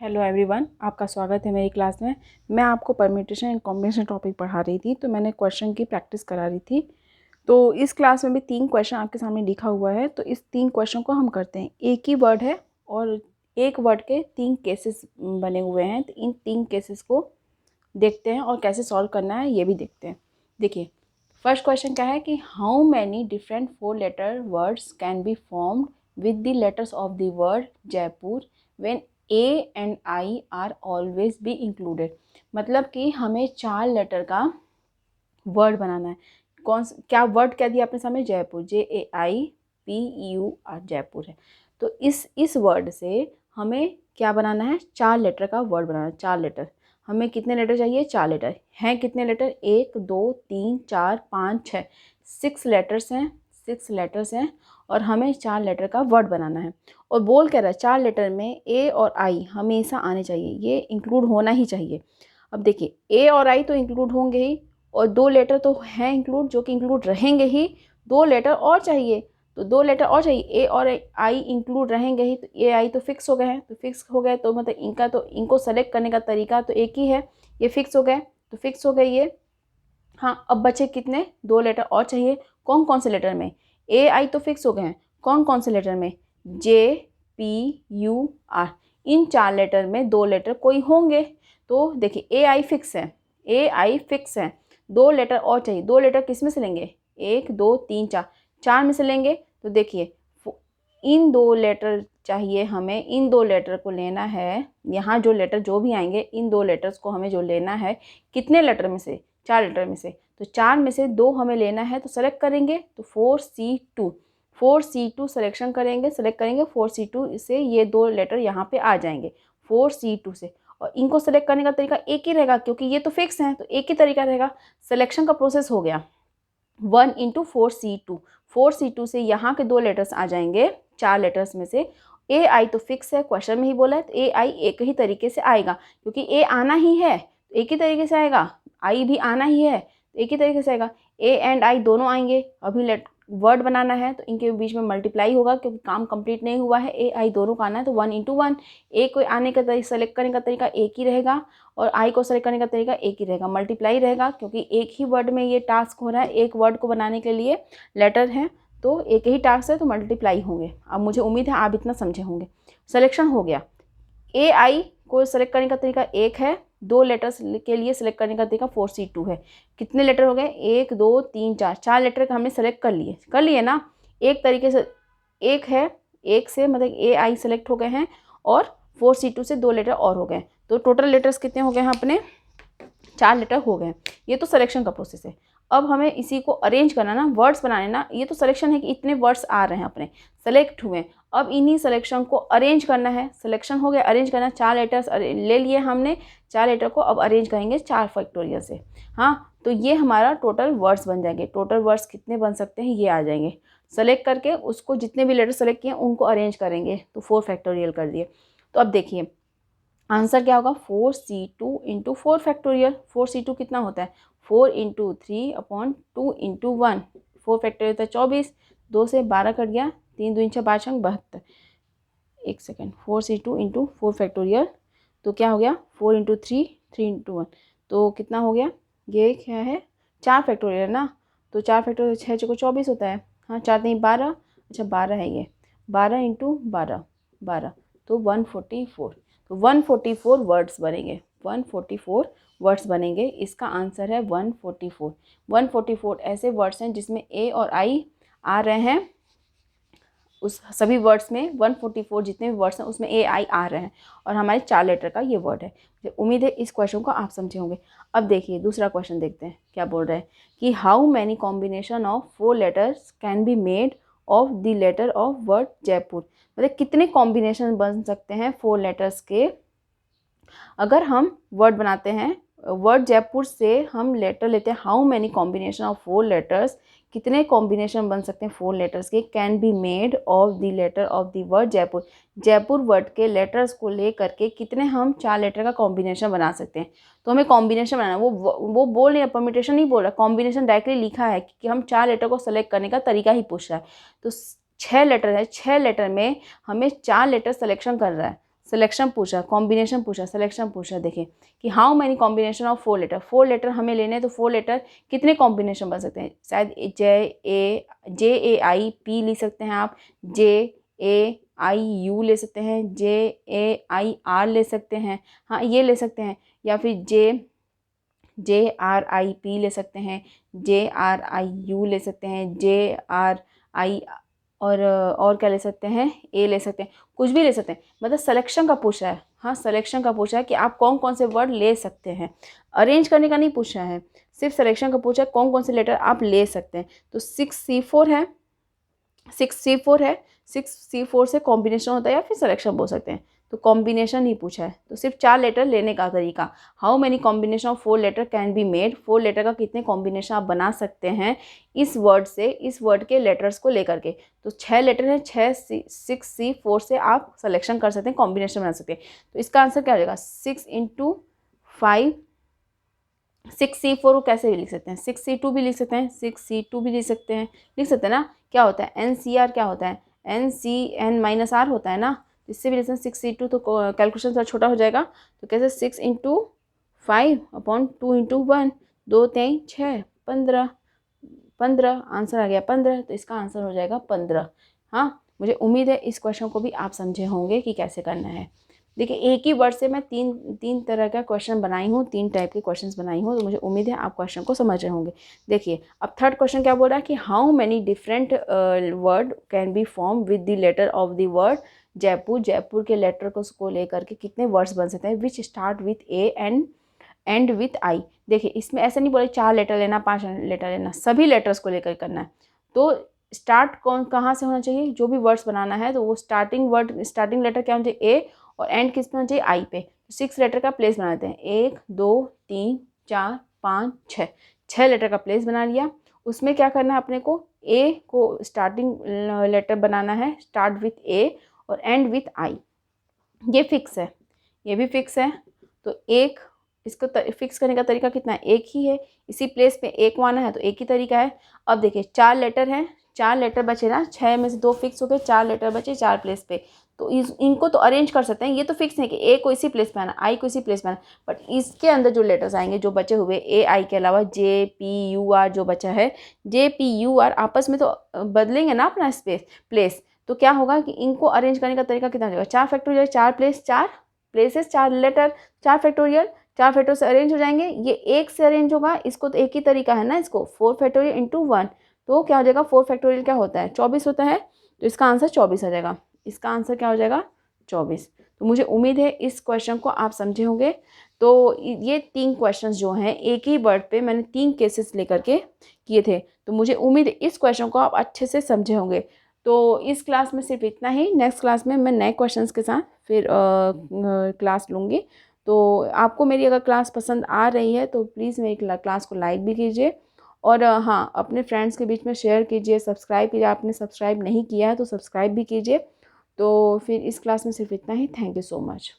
Hello everyone, आपका स्वागत है मेरी क्लास में। मैं आपको परम्यूटेशन एंड कॉम्बिनेशन टॉपिक पढ़ा रही थी, तो मैंने क्वेश्चन की प्रैक्टिस करा रही थी। तो इस क्लास में भी 3 क्वेश्चन आपके सामने लिखा हुआ है, तो इस 3 क्वेश्चन को हम करते हैं। एक ही वर्ड है और एक वर्ड के 3 केसेस बने हुए हैं, तो इन 3 केसेस को देखते हैं और कैसे सॉल्व करना है ये भी देखते हैं। देखिए, फर्स्ट क्वेश्चन क्या है कि how many different 4 letter words can be formed with the letters of the word Jaipur when A and I are always be included। मतलब कि हमें 4 लेटर का वर्ड बनाना है। क्या वर्ड क्या दिया आपने सामने? जयपुर, JAIPUR, जयपुर है। तो इस वर्ड से हमें क्या बनाना है? 4 लेटर का वर्ड बनाना है। 4 लेटर, हमें कितने लेटर चाहिए? 4 लेटर। हैं कितने लेटर? 1 2 3 4 5 6, 6 लेटर्स हैं। 6 लेटर्स हैं और हमें 4 लेटर का वर्ड बनाना है। और बोल कह रहा है 4 लेटर में A और I हमेशा आने चाहिए, ये इंक्लूड होना ही चाहिए। अब देखिए, A और I तो इंक्लूड होंगे ही, और 2 लेटर तो हैं इंक्लूड, जो कि इंक्लूड रहेंगे ही। 2 लेटर और चाहिए, तो 2 लेटर और चाहिए। A और I इंक्लूड रहेंगे ही, तो A I तो फिक्स हो गए हैं। तो फिक्स हो गए तो मतलब इनको सेलेक्ट करने का तरीका तो एक ही है। ये फिक्स हो गए तो फिक्स हो गए ये। हाँ, अब बचे कितने? 2 लेटर और चाहिए। कौन कौन से लेटर में? A I तो फिक्स हो गए हैं। कौन कौन से लेटर में? JPUR। इन 4 लेटर में 2 लेटर कोई होंगे। तो देखिए, AI फिक्स है, AI फिक्स है। 2 लेटर और चाहिए। 2 लेटर किस में से लेंगे? 1 2 3 4, 4 में से लेंगे। तो देखिए, इन 2 लेटर चाहिए हमें। इन 2 लेटर को लेना है। यहाँ जो लेटर जो भी आएंगे, इन 2 लेटर्स को हमें जो लेना है, कितने लेटर में से? 4 लेटर में से। तो 4 में से 2 हमें लेना है, तो सेलेक्ट करेंगे। तो 4C2, 4C2 सिलेक्शन करेंगे, सेलेक्ट करेंगे 4C2 से। ये 2 लेटर यहाँ पे आ जाएंगे 4C2 से। और इनको सेलेक्ट करने का तरीका एक ही रहेगा, क्योंकि ये तो फिक्स हैं, तो एक ही तरीका रहेगा। सिलेक्शन का प्रोसेस हो गया 1 × 4C2। 4C2 से यहाँ के 2 लेटर्स आ जाएंगे 4 लेटर्स में से। AI तो फिक्स है, क्वेश्चन में ही बोला है, तो AI एक ही तरीके से आएगा, क्योंकि A आना ही है, तो एक ही तरीके से आएगा। I भी आना ही है, तो एक ही तरीके से आएगा। A एंड I दोनों आएंगे। अभी वर्ड बनाना है, तो इनके बीच में मल्टीप्लाई होगा, क्योंकि काम कंप्लीट नहीं हुआ है। AI दोनों का आना है, तो 1 × 1। A को आने का तरीका, सेलेक्ट करने का तरीका एक ही रहेगा, और I को सेलेक्ट करने का तरीका एक ही रहेगा। मल्टीप्लाई रहेगा, क्योंकि एक ही वर्ड में ये टास्क हो रहा है। एक वर्ड को बनाने के लिए लेटर है, तो एक ही टास्क है, तो मल्टीप्लाई होंगे। अब मुझे उम्मीद है आप इतना समझे होंगे। सिलेक्शन हो गया। AI को सेलेक्ट करने का तरीका एक है। 2 लेटर्स के लिए सेलेक्ट करने का तरीका 4C2 है। कितने लेटर हो गए? 1 2 3 4, 4 लेटर का हमने सेलेक्ट कर लिए ना। एक तरीके से एक है, एक से मतलब AI सेलेक्ट हो गए हैं, और 4C2 से 2 लेटर और हो गए। तो टोटल लेटर्स कितने हो गए हैं अपने? 4 लेटर हो गए। ये तो सिलेक्शन का प्रोसेस है। अब हमें इसी को अरेंज करना ना, वर्ड्स बनाने ना। ये तो सिलेक्शन है कि इतने वर्ड्स आ रहे हैं अपने, सेलेक्ट हुए। अब इन्हीं सिलेक्शन को अरेंज करना है। सिलेक्शन हो गया, अरेंज करना। 4 लेटर्स ले लिए हमने। 4 लेटर को अब अरेंज करेंगे 4 फैक्टोरियल से। हाँ, तो ये हमारा टोटल वर्ड्स बन जाएंगे। टोटल वर्ड्स कितने बन सकते हैं ये आ जाएंगे। सेलेक्ट करके उसको जितने भी लेटर सेलेक्ट किए उनको अरेंज करेंगे, तो 4 फैक्टोरियल कर दिए। तो अब देखिए आंसर क्या होगा? 4C2 × 4 factorial. 4C2 कितना होता है? 4 × 3/2 × 1। 4 फैक्टोरियल होता है 24। 2 से 12 कट गया, 3 दूनी 6 5 छंग 72। एक सेकेंड, 4C2 × 4 फैक्टोरियल, तो क्या हो गया? 4 × 3, 3 × 1, तो कितना हो गया? ये क्या है? 4 फैक्टोरियल ना। तो 4 फैक्टोरियल 6 चौको 24 होता है। हाँ, 4 3 12। अच्छा 12 है ये। 12 × 12, 12, तो 144। तो 144 वर्ड्स बनेंगे। 144 वर्ड्स बनेंगे। इसका आंसर है 144। 144 ऐसे वर्ड्स हैं जिसमें A और I आ रहे हैं। उस सभी वर्ड्स में 144 जितने भी वर्ड्स हैं उसमें AI आ रहे हैं, और हमारे 4 लेटर का ये वर्ड है। मुझे उम्मीद है इस क्वेश्चन को आप समझे होंगे। अब देखिए दूसरा क्वेश्चन देखते हैं क्या बोल रहा है कि how many combination of 4 letters can be made of the letter of word Jaipur. मतलब कितने कॉम्बिनेशन बन सकते हैं 4 लेटर्स के, अगर हम वर्ड बनाते हैं। वर्ड जयपुर से हम लेटर लेते हैं। How many combination of 4 letters, कितने कॉम्बिनेशन बन सकते हैं 4 लेटर्स के, can be made of the letter of the word Jaipur. Jaipur word के लेटर्स को ले करके कितने हम 4 लेटर का कॉम्बिनेशन बना सकते हैं। तो हमें कॉम्बिनेशन बनाना, वो बोल नहीं रहा, परम्यूटेशन नहीं बोल रहा, कॉम्बिनेशन डायरेक्टली लिखा है कि हम 4 लेटर को सेलेक्ट करने का तरीका ही पूछ रहा है। तो 6 लेटर है, 6 लेटर में हमें 4 लेटर सेलेक्शन कर रहा है। सिलेक्शन पूछा, कॉम्बिनेशन पूछा, सिलेक्शन पूछा। देखिए कि how many combination of 4 letter, 4 letter हमें लेने हैं तो 4 लेटर कितने कॉम्बिनेशन बन सकते हैं? शायद JAI-P लिख सकते हैं आप, JAI-U ले सकते हैं, JAI-R ले सकते हैं, हाँ ये ले सकते हैं, या फिर JRIP ले सकते हैं, JRIU ले सकते हैं, JRI और क्या ले सकते हैं, A ले सकते हैं, कुछ भी ले सकते हैं। मतलब सिलेक्शन का पूछा है, हाँ सिलेक्शन का पूछा है कि आप कौन कौन से वर्ड ले सकते हैं, अरेंज करने का नहीं पूछा है, सिर्फ सिलेक्शन का पूछा है कौन कौन से लेटर आप ले सकते हैं। तो 6C4 है, 6C4 से कॉम्बिनेशन होता है या फिर सिलेक्शन बोल सकते हैं। तो कॉम्बिनेशन ही पूछा है, तो सिर्फ 4 लेटर लेने का तरीका, how many combination of 4 letter can be made, 4 letter का कितने कॉम्बिनेशन आप बना सकते हैं इस वर्ड से, इस वर्ड के लेटर्स को लेकर के। तो 6 लेटर हैं, 6C4 से आप सिलेक्शन कर सकते हैं, कॉम्बिनेशन बना सकते हैं। तो इसका आंसर क्या हो जाएगा? 6 × 5, 6C4 को कैसे भी लिख सकते हैं, 6C2 भी लिख सकते हैं, 6C2 भी लिख सकते हैं ना। क्या होता है NCR, क्या होता है NCN-R होता है ना, इससे भी लिख सकते हैं 6C2। तो कैलकुलेशन थोड़ा छोटा हो जाएगा, तो कैसे 6 × 5/2 × 1, 2 3 6 15 आंसर आ गया 15। तो इसका आंसर हो जाएगा 15। हाँ मुझे उम्मीद है इस क्वेश्चन को भी आप समझे होंगे कि कैसे करना है। देखिए एक ही वर्ड से मैं तीन तरह का क्वेश्चन बनाई हूँ, 3 टाइप के क्वेश्चंस बनाई हूँ, तो मुझे उम्मीद है आप क्वेश्चन को समझ रहे होंगे। देखिए अब थर्ड क्वेश्चन क्या बोल रहा है कि how many different word can be form with the letter of the word Jaipur, Jaipur के लेटर को लेकर के कितने वर्ड्स बन सकते हैं which start with A and and with I। देखिए इसमें ऐसा नहीं बोले 4 लेटर लेना, 5 लेटर लेना, सभी लेटर्स को लेकर करना है। तो स्टार्ट कहाँ से होना चाहिए, जो भी वर्ड्स बनाना है तो वो स्टार्टिंग लेटर क्या होना चाहिए A, और एंड किस पे होना चाहिए I पे। तो 6 लेटर का प्लेस बना देते हैं, 1 2 3 4 5 6, 6 लेटर का प्लेस बना लिया। उसमें क्या करना है अपने को, A को स्टार्टिंग लेटर बनाना है, स्टार्ट विथ A और एंड विथ I। ये फिक्स है, ये भी फिक्स है। तो एक इसको फिक्स करने का तरीका कितना है, एक ही है, इसी प्लेस पे एक आना है तो एक ही तरीका है। अब देखिए 4 लेटर हैं, 4 लेटर बचे ना, 6 में से 2 फिक्स हो गए, 4 लेटर बचे 4 प्लेस पे। तो इनको तो अरेंज कर सकते हैं, ये तो फिक्स है कि A को इसी प्लेस पे आना, I को इसी प्लेस पे आना, बट इसके अंदर जो लेटर्स आएंगे जो बचे हुए AI के अलावा JPUR जो बचा है, JPUR आपस में तो बदलेंगे ना अपना प्लेस। तो क्या होगा कि इनको अरेंज करने का तरीका कितना हो जाएगा, 4 factorial, 4 place 4 places 4 letter, 4 factorial, 4 factorial से अरेंज हो जाएंगे। ये एक से अरेंज होगा, इसको तो एक ही तरीका है ना, इसको 4 फैक्टोरियल इंटू 1, तो क्या हो जाएगा 4 फैक्टोरियल क्या होता है 24 होता है। तो इसका आंसर 24 आ जाएगा, इसका आंसर क्या हो जाएगा 24। तो मुझे उम्मीद है इस क्वेश्चन को आप समझे होंगे। तो ये 3 क्वेश्चंस जो हैं एक ही वर्ड पे मैंने 3 केसेस लेकर के किए थे, तो मुझे उम्मीद है इस क्वेश्चन को आप अच्छे से समझे होंगे। तो इस क्लास में सिर्फ इतना ही, नेक्स्ट क्लास में मैं नए क्वेश्चंस के साथ फिर क्लास लूँगी। तो आपको मेरी अगर क्लास पसंद आ रही है तो प्लीज़ मेरी क्लास को लाइक भी कीजिए, और हाँ अपने फ्रेंड्स के बीच में शेयर कीजिए, सब्सक्राइब कीजिए, आपने सब्सक्राइब नहीं किया है तो सब्सक्राइब भी कीजिए। तो फिर इस क्लास में सिर्फ इतना ही, थैंक यू सो मच।